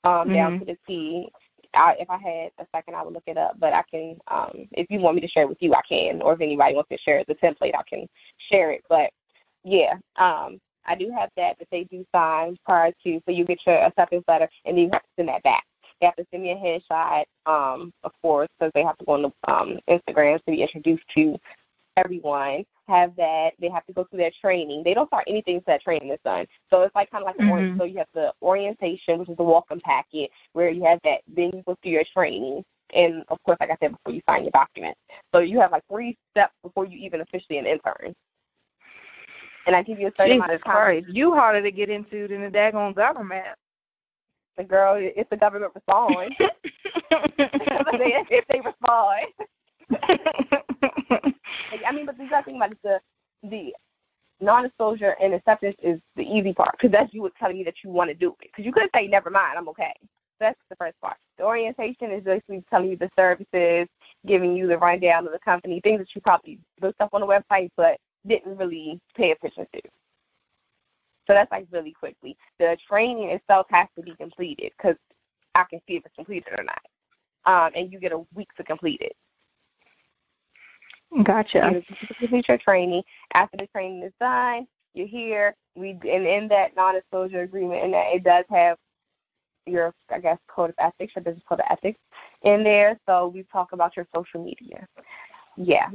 down to the T. If I had a second, I would look it up, but I can, if you want me to share it with you, I can, or if anybody wants to share the template, I can share it. But yeah, I do have that they do sign prior to, so you get your acceptance letter, and then you have to send that back. They have to send me a headshot, of course, because they have to go on the Instagram to be introduced to everyone. Have that. They have to go through their training. They don't start anything until that training is done. So it's kind of like so you have the orientation, which is the welcome packet, where you have that. Then you go through your training. And, of course, like I said, before you sign your document. So you have 3 steps before you even officially an intern. And I give you a certain amount of time. Christ, you harder to get into than the daggone government. The girl, it's the government respond. if they respond. But the other thing about it, the non-disclosure and acceptance is the easy part, because that's you telling me that you want to do it. Because you could say, never mind, I'm okay. That's the first part. The orientation is basically telling you the services, giving you the rundown of the company, things that you probably looked up on the website but didn't really pay attention to. So that's really quickly. The training itself has to be completed, because I can see if it's completed or not. And you get a week to complete it. Gotcha. You complete your training. After the training is done, you're here. And in that non-disclosure agreement, and that it does have your, code of ethics, your business code of ethics in there. So we talk about your social media. Yeah.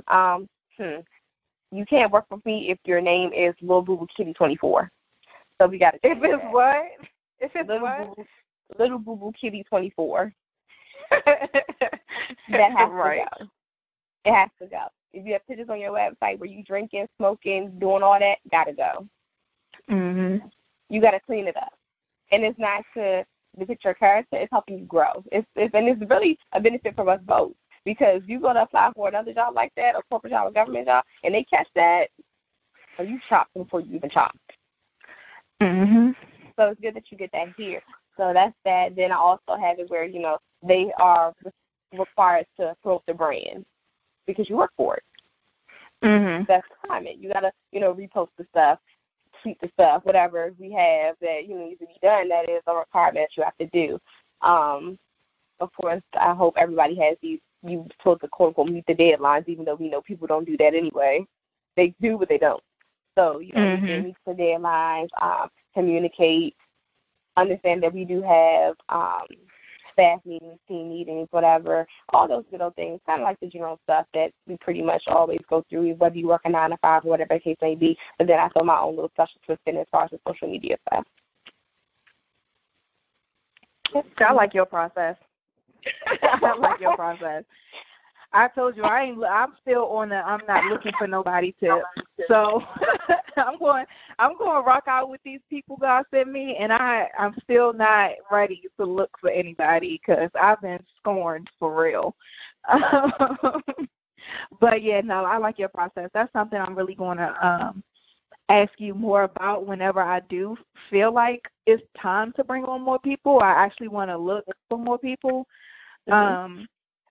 You can't work with me if your name is Lil Boo Boo Kitty 24. So we got to. If it's that. What? If it's Little Boo Boo Kitty 24. That has to go. It has to go. If you have pictures on your website where you drinking, smoking, doing all that, gotta go. You gotta clean it up, and it's not to depict your character. It's helping you grow. And it's really a benefit for us both, because you go to apply for another job like that, a corporate job, a government job, and they catch that, or you chopped before you even chopped. So it's good that you get that here. So that's that. Then I also have it where they are required to promote the brand, because you work for it. That's climate. You gotta, repost the stuff, tweet the stuff, whatever we have that needs to be done. That is a requirement that you have to do. Of course, I hope everybody has these. You supposed to quote unquote meet the deadlines, even though we know people don't do that anyway. They do, but they don't. So you meet the deadlines, communicate, understand that we do have staff meetings, team meetings, whatever, all those little things, kind of like the general stuff that we pretty much always go through, whether you work a 9 to 5 or whatever the case may be. But then I throw my own little special twist in as far as the social media stuff. I like your process. I like your process. I told you I'm still on the I'm not looking for nobody tip. So I'm going to rock out with these people God sent me, and I'm still not ready to look for anybody because I've been scorned for real. But yeah, no, I like your process. That's something I'm really going to ask you more about whenever I do feel like it's time to bring on more people. I actually want to look for more people.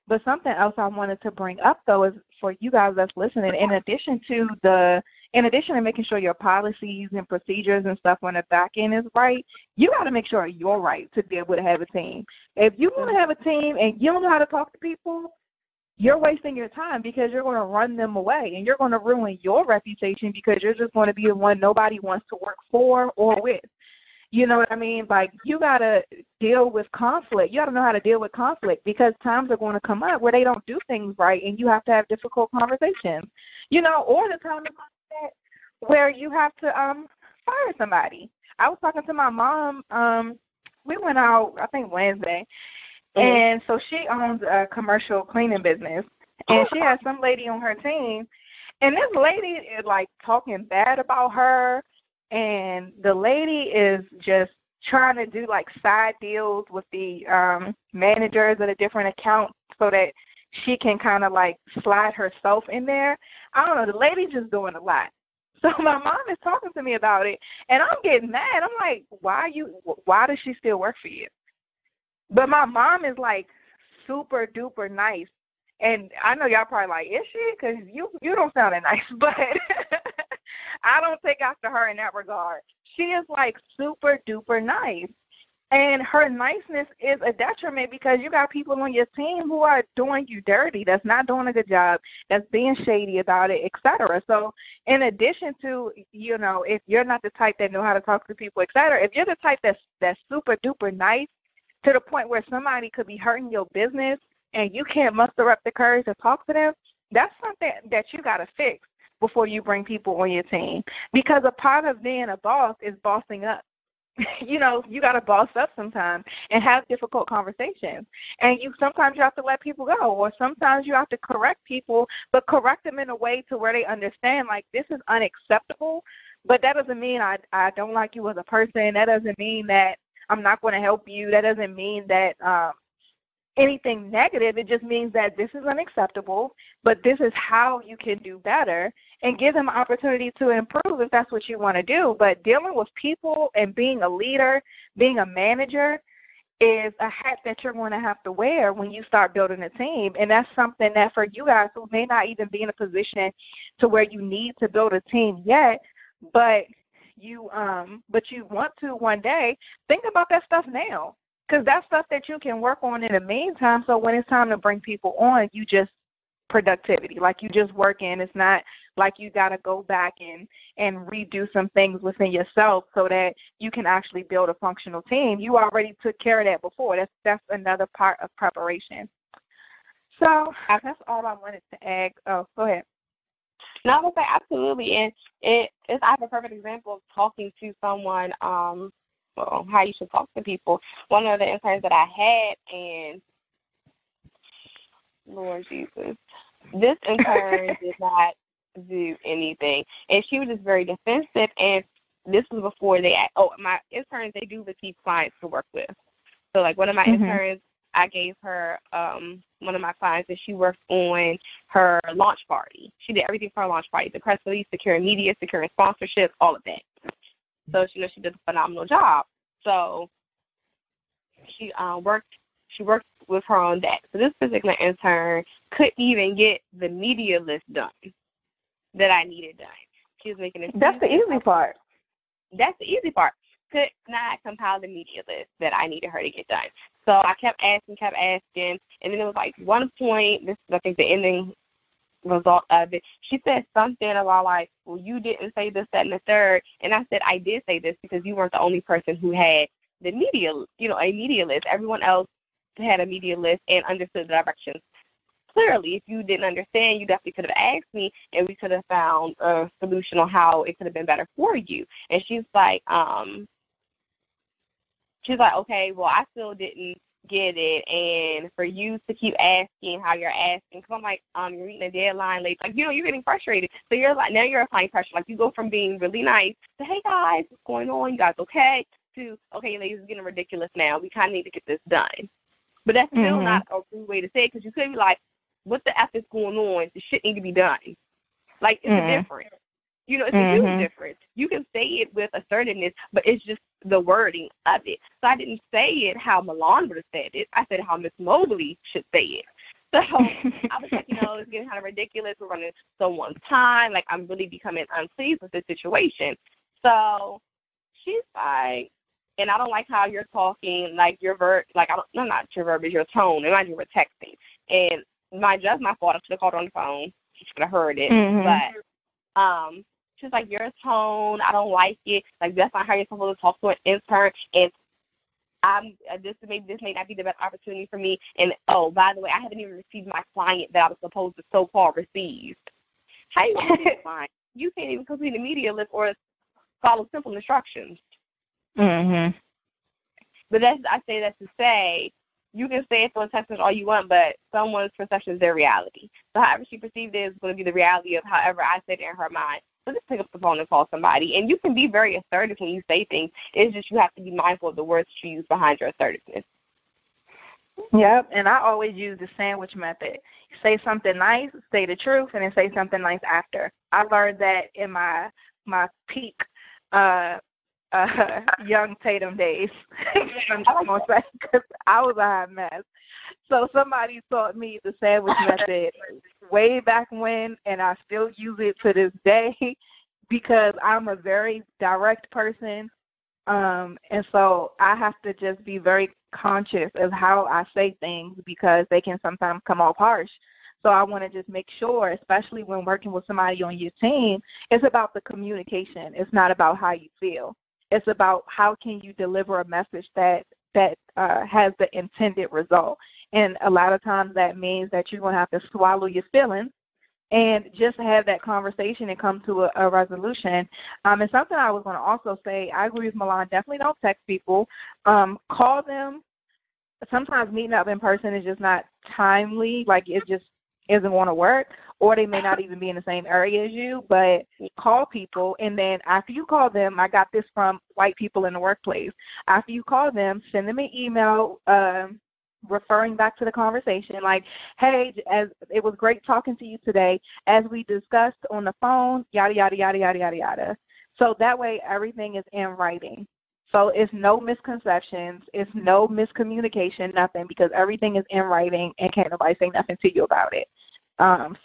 But something else I wanted to bring up, though, is for you guys that's listening, in addition to making sure your policies and procedures and stuff on the back end is right, you got to make sure you're right to be able to have a team. If you want to have a team and you don't know how to talk to people, you're wasting your time because you're going to run them away and you're going to ruin your reputation because you're just going to be the one nobody wants to work for or with. You know what I mean? Like, you got to deal with conflict. You got to know how to deal with conflict because times are going to come up where they don't do things right and you have to have difficult conversations, or the time where you have to fire somebody. I was talking to my mom. We went out, I think, Wednesday, and so she owns a commercial cleaning business, and she has some lady on her team, and this lady is, like, talking bad about her. And the lady is just trying to do, like, side deals with the managers of the different accounts so that she can kind of, like, slide herself in there. I don't know. The lady's just doing a lot. So my mom is talking to me about it, and I'm getting mad. I'm like, why does she still work for you? But my mom is, like, super duper nice. And I know y'all probably like, is she? Because you don't sound that nice. But I don't take after her in that regard. She is, like, super duper nice. And her niceness is a detriment because you got people on your team who are doing you dirty, that's not doing a good job, that's being shady about it, et cetera. So in addition to, if you're not the type that know how to talk to people, et cetera, if you're the type that's super duper nice to the point where somebody could be hurting your business and you can't muster up the courage to talk to them, that's something that you got to fix before you bring people on your team. Because a part of being a boss is bossing up. You got to boss up sometimes and have difficult conversations. And sometimes you have to let people go, or sometimes you have to correct people, but correct them in a way to where they understand, like, this is unacceptable. But that doesn't mean I don't like you as a person. That doesn't mean that I'm not going to help you. That doesn't mean that anything negative. It just means that this is unacceptable, but this is how you can do better, and give them an opportunity to improve if that's what you want to do. But dealing with people and being a leader, being a manager, is a hat that you're going to have to wear when you start building a team. And that's something that for you guys who may not even be in a position to where you need to build a team yet, but you want to one day, think about that stuff now. Because that's stuff that you can work on in the meantime. So when it's time to bring people on, you just productivity. Like, you just work in. It's not like you got to go back and redo some things within yourself so that you can actually build a functional team. You already took care of that before. That's another part of preparation. So that's all I wanted to add. Oh, go ahead. No, I would say absolutely. And I have a perfect example of talking to someone, how you should talk to people. One of the interns that I had, and Lord Jesus, this intern did not do anything, and she was just very defensive. And this was before my interns, they do receive clients to work with. So, like, one of my interns, I gave her one of my clients, and she worked on her launch party. She did everything for her launch party: the press release, securing media, securing sponsorships, all of that. So she did a phenomenal job. So she worked with her on that. So this particular intern couldn't even get the media list done that I needed done. She was making That's the easy part. That's the easy part. Could not compile the media list that I needed her to get done. So I kept asking, and then it was like one point, this is I think the ending result of it, she said something about, like, well, you didn't say this, that, and the third. And I said, I did say this because you weren't the only person who had the media, a media list. Everyone else had a media list and understood the directions clearly. If you didn't understand, you definitely could have asked me, and we could have found a solution on how it could have been better for you. And she's like, okay, well, I still didn't get it, and for you to keep asking how you're asking, because I'm like, you're meeting a deadline late, like, you're getting frustrated. So you're like, now you're applying pressure. Like, you go from being really nice to, hey guys, what's going on? You guys okay? To, okay, ladies, it's getting ridiculous now. We kind of need to get this done. But that's still not a good way to say it, because you could be like, what the F is going on? The shit need to be done. Like, it's a difference. It's a huge difference. You can say it with assertiveness, but it's just the wording of it. So I didn't say it how Milan would have said it. I said how Miss Mobley should say it. So I was like, it's getting kind of ridiculous. We're running someone's time. Like, I'm really becoming unpleased with this situation. So she's like, and I don't like how you're talking, like your not your verbiage, your tone. Imagine we're texting. And my fault. I should have called her on the phone. She should have heard it. But she's like, your tone, I don't like it. Like, that's not how you're supposed to talk to an intern. And this may not be the best opportunity for me. And, oh, by the way, I haven't even received my client that I was supposed to so-called receive. How you going to get a client? You can't even complete a media list or follow simple instructions. But I say that to say, you can say it through a text message all you want, but someone's perception is their reality. So however she perceived it is going to be the reality of however I said it in her mind. So just pick up the phone and call somebody. And you can be very assertive when you say things. It's just you have to be mindful of the words you use behind your assertiveness. Yep, and I always use the sandwich method. Say something nice, say the truth, and then say something nice after. I learned that in my peak young Tatum days. I'm just going to say, because I was a hot mess. So somebody taught me the sandwich method way back when, and I still use it to this day because I'm a very direct person. And so I have to just be very conscious of how I say things because they can sometimes come off harsh. So I want to just make sure, especially when working with somebody on your team, it's about the communication. It's not about how you feel. It's about how can you deliver a message that has the intended result. And a lot of times that means that you're going to have to swallow your feelings and just have that conversation and come to a resolution. And something I was going to also say, I agree with Milan, definitely don't text people. Call them. Sometimes meeting up in person is just not timely, like it just isn't going to work, or they may not even be in the same area as you, but call people, and then after you call them, I got this from white people in the workplace, after you call them, send them an email referring back to the conversation, like, hey, as it was great talking to you today, as we discussed on the phone, yada, yada, yada, yada, yada, yada. So that way everything is in writing. So it's no misconceptions, it's no miscommunication, nothing, because everything is in writing and can't nobody say nothing to you about it.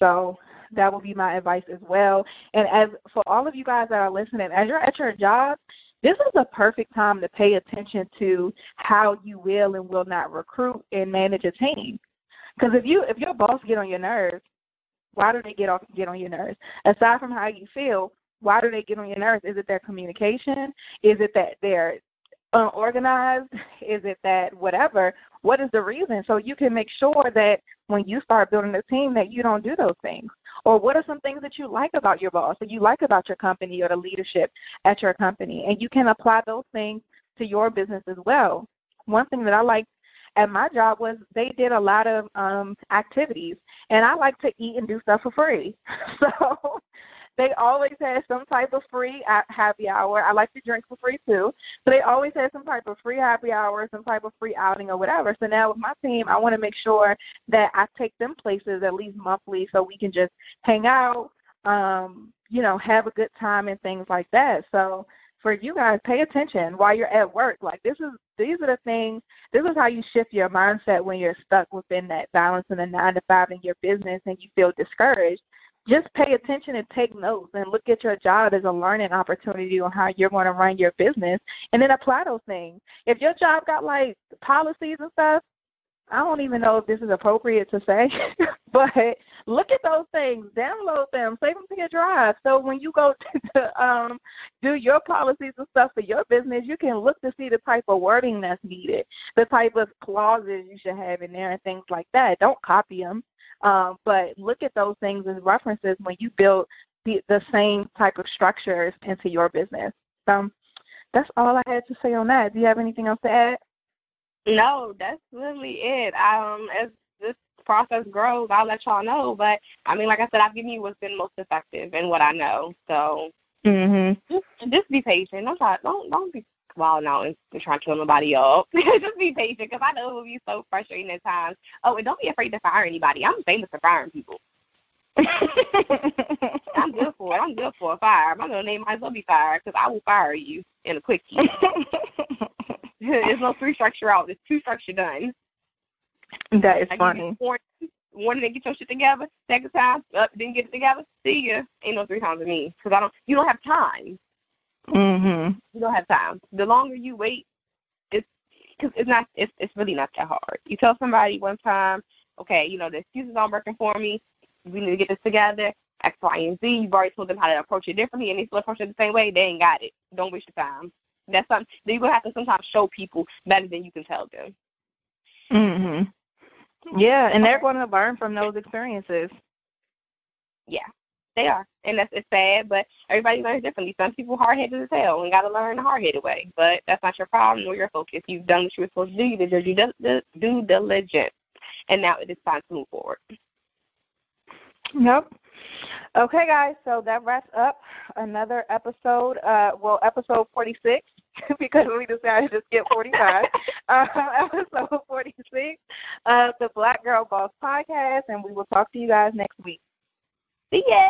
So that would be my advice as well. And as for all of you guys that are listening, as you're at your job, this is the perfect time to pay attention to how you will and will not recruit and manage a team. Because if your boss get on your nerves, why do they get on your nerves? Aside from how you feel, why do they get on your nerves? Is it their communication? Is it that they're unorganized? Is it that whatever? What is the reason? So you can make sure that when you start building a team that you don't do those things. Or what are some things that you like about your boss, that you like about your company or the leadership at your company? And you can apply those things to your business as well. One thing that I liked at my job was they did a lot of activities, and I like to eat and do stuff for free. So they always had some type of free happy hour. I like to drink for free too. So they always had some type of free happy hour, some type of free outing or whatever. So now with my team, I want to make sure that I take them places at least monthly so we can just hang out, have a good time and things like that. So for you guys, pay attention while you're at work. Like these are the things, this is how you shift your mindset when you're stuck within that balance in the 9 to 5 in your business and you feel discouraged. Just pay attention and take notes and look at your job as a learning opportunity on how you're going to run your business and then apply those things. If your job got like policies and stuff, I don't even know if this is appropriate to say, but look at those things, download them, save them to your drive. So when you go to do your policies and stuff for your business, you can look to see the type of wording that's needed, the type of clauses you should have in there and things like that. Don't copy them, but look at those things as references when you build the same type of structures into your business. So that's all I had to say on that. Do you have anything else to add? No, that's really it. As this process grows, I'll let y'all know. But, I mean, like I said, I've given you what's been most effective and what I know. So just be patient. Don't be wilding out and trying to kill nobody up. Just be patient, because I know it will be so frustrating at times. Oh, and don't be afraid to fire anybody. I'm famous for firing people. I'm good for it. I'm good for a fire. My little name might as well be fired, because I will fire you in a quickie. There's no 3 structure out. There's 2 structure done. That is funny. One to get your shit together. Second time, didn't get it together. See ya. Ain't no 3 times with me, because you don't have time. You don't have time. The longer you wait, it's really not that hard. You tell somebody one time, okay, the excuses aren't working for me. We need to get this together. X, Y, and Z. You've already told them how to approach it differently, and they still approach it the same way. They ain't got it. Don't waste your time. That's something that you're going to have to sometimes show people better than you can tell them. Yeah, and they're going to learn from those experiences. Yeah, they are. And it's sad, but everybody learns differently. Some people hard-headed as hell and got to learn the hard-headed way. But that's not your problem or your focus. You've done what you were supposed to do. You did your due diligence. And now it is time to move forward. Yep. Okay, guys, so that wraps up another episode, episode 46, because we decided to skip 45, episode 46 of the Black Girl Boss Podcast, and we will talk to you guys next week. See ya.